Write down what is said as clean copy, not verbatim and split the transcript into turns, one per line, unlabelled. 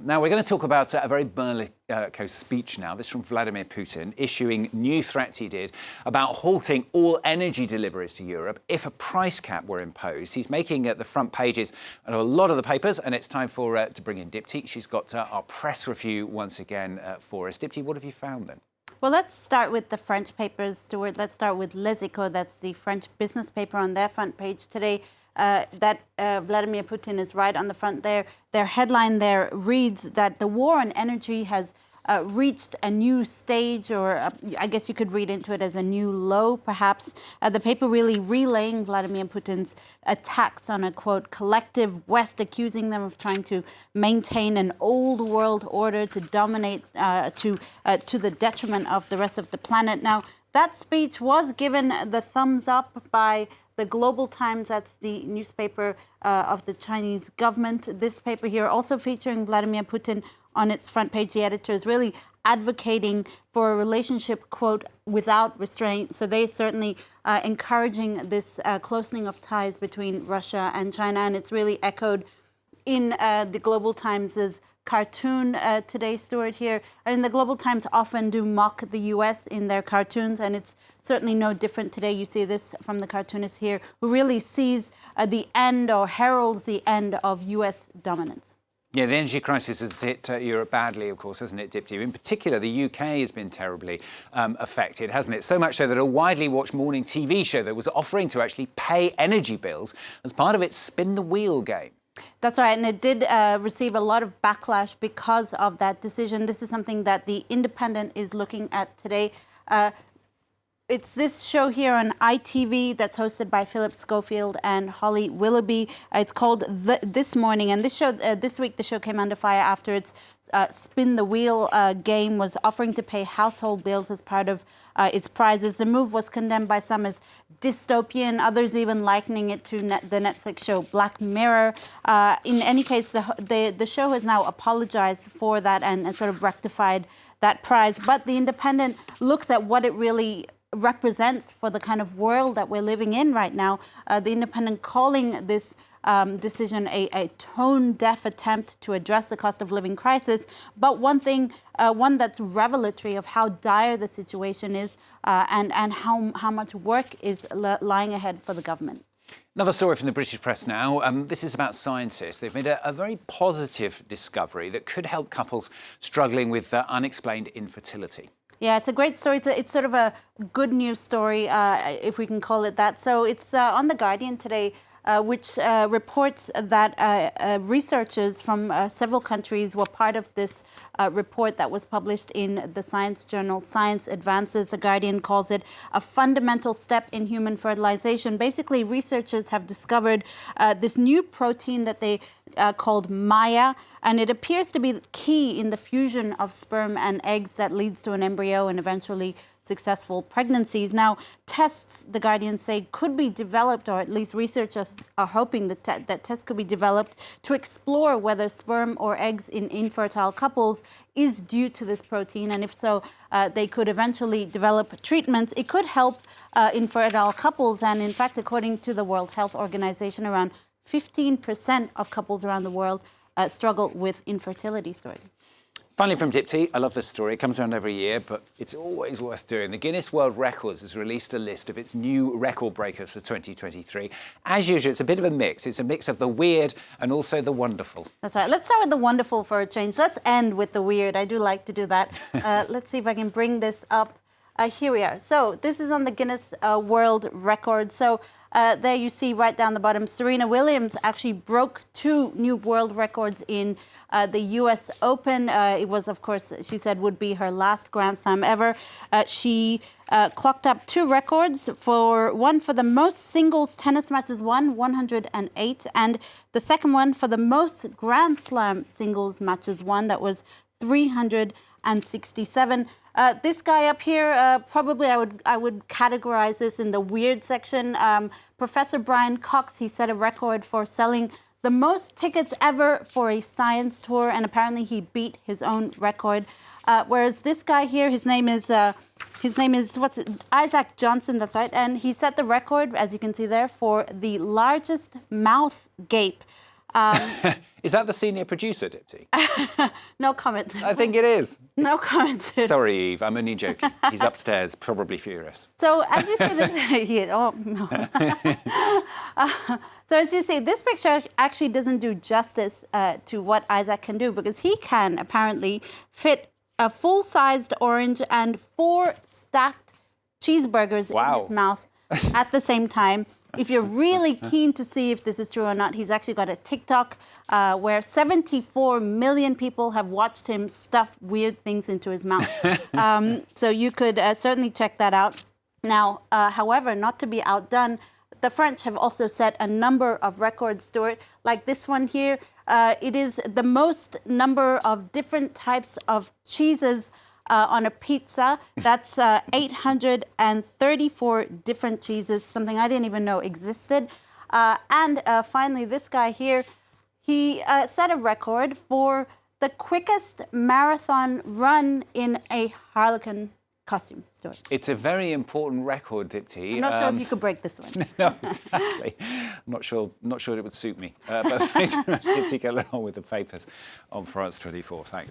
Now, we're going to talk about a very bellicose speech now. This from Vladimir Putin, issuing new threats he did about halting all energy deliveries to Europe if a price cap were imposed. He's making the front pages of a lot of the papers, and it's time for to bring in Dipti. She's got our press review once again for us. Dipti, what have you found then?
Well, let's start with the French papers, Stuart. Let's start with Les Echos. That's the French business paper on their front page today. Vladimir Putin is right on the front there. Their headline there reads that the war on energy has reached a new stage, or I guess you could read into it as a new low, perhaps. The paper really relaying Vladimir Putin's attacks on a, quote, collective West, accusing them of trying to maintain an old world order to dominate to the detriment of the rest of the planet. Now, that speech was given the thumbs up by the Global Times. That's the newspaper of the Chinese government. This paper here also featuring Vladimir Putin on its front page. The editor is really advocating for a relationship, quote, without restraint. So they're certainly encouraging this closening of ties between Russia and China. And it's really echoed in the Global Times' cartoon today, Stuart, here. And the Global Times often do mock the U.S. in their cartoons, and it's certainly no different today. You see this from the cartoonist here, who really sees the end, or heralds the end, of U.S. dominance.
Yeah, the energy crisis has hit Europe badly, of course, hasn't it, Dipti? In particular, the UK has been terribly affected, hasn't it? So much so that a widely watched morning TV show that was offering to actually pay energy bills as part of its spin the wheel game.
That's right, and it did receive a lot of backlash because of that decision. This is something that The Independent is looking at today. It's this show here on ITV that's hosted by Philip Schofield and Holly Willoughby. It's called This Morning, and this week the show came under fire after its spin the wheel game was offering to pay household bills as part of its prizes. The move was condemned by some as dystopian, others even likening it to the Netflix show Black Mirror. In any case, the show has now apologized for that and sort of rectified that prize. But The Independent looks at what it really represents for the kind of world that we're living in right now. The Independent calling this decision a tone-deaf attempt to address the cost of living crisis, but one that's revelatory of how dire the situation is and how much work is lying ahead for the government.
Another story from the British press now. This is about scientists. They've made a very positive discovery that could help couples struggling with unexplained infertility.
Yeah, it's a great story. It's sort of a good news story, if we can call it that. So it's on The Guardian today, which reports that researchers from several countries were part of this report that was published in the science journal Science Advances. The Guardian calls it a fundamental step in human fertilization. Basically, researchers have discovered this new protein that they called Maya, and it appears to be key in the fusion of sperm and eggs that leads to an embryo and eventually successful pregnancies. Now, tests, The Guardian say, could be developed, or at least researchers are hoping that that tests could be developed to explore whether sperm or eggs in infertile couples is due to this protein, and if so, they could eventually develop treatments. It could help infertile couples, and in fact, according to the World Health Organization, around 15% of couples around the world struggle with infertility. Story.
Finally from Dipti, I love this story. It comes around every year, but it's always worth doing. The Guinness World Records has released a list of its new record breakers for 2023. As usual, it's a bit of a mix. It's a mix of the weird and also the wonderful.
That's right. Let's start with the wonderful for a change. Let's end with the weird. I do like to do that. Let's see if I can bring this up. Here we are. So this is on the Guinness World Records. So there you see right down the bottom, Serena Williams actually broke 2 new world records in the US Open. It was, of course, she said would be her last Grand Slam ever. She clocked up 2 records, one for the most singles tennis matches won, 108, and the second one for the most Grand Slam singles matches won, that was 367. This guy up here, probably I would categorize this in the weird section. Professor Brian Cox, he set a record for selling the most tickets ever for a science tour, and apparently he beat his own record. Whereas this guy here, his name is Isaac Johnson, that's right, and he set the record, as you can see there, for the largest mouth gape.
Is that the senior producer, Dipti?
No comment.
I think it is.
No comment.
Sorry, Eve, I'm only joking. He's upstairs, probably furious.
So as you see, so as you see, this picture actually doesn't do justice to what Isaac can do, because he can apparently fit a full-sized orange and 4 stacked cheeseburgers in his mouth at the same time. If you're really keen to see if this is true or not, he's actually got a TikTok where 74 million people have watched him stuff weird things into his mouth. So you could certainly check that out. Now, however, not to be outdone, the French have also set a number of records, Stuart, like this one here. It is the most number of different types of cheeses on a pizza. That's 834 different cheeses, something I didn't even know existed. And finally, this guy here, he set a record for the quickest marathon run in a harlequin costume, Stuart.
It's a very important record, Dipti.
I'm not sure if you could break this one.
No, exactly. I'm not sure it would suit me. But thanks very much, Dipti. Get along with the papers on France 24. Thanks.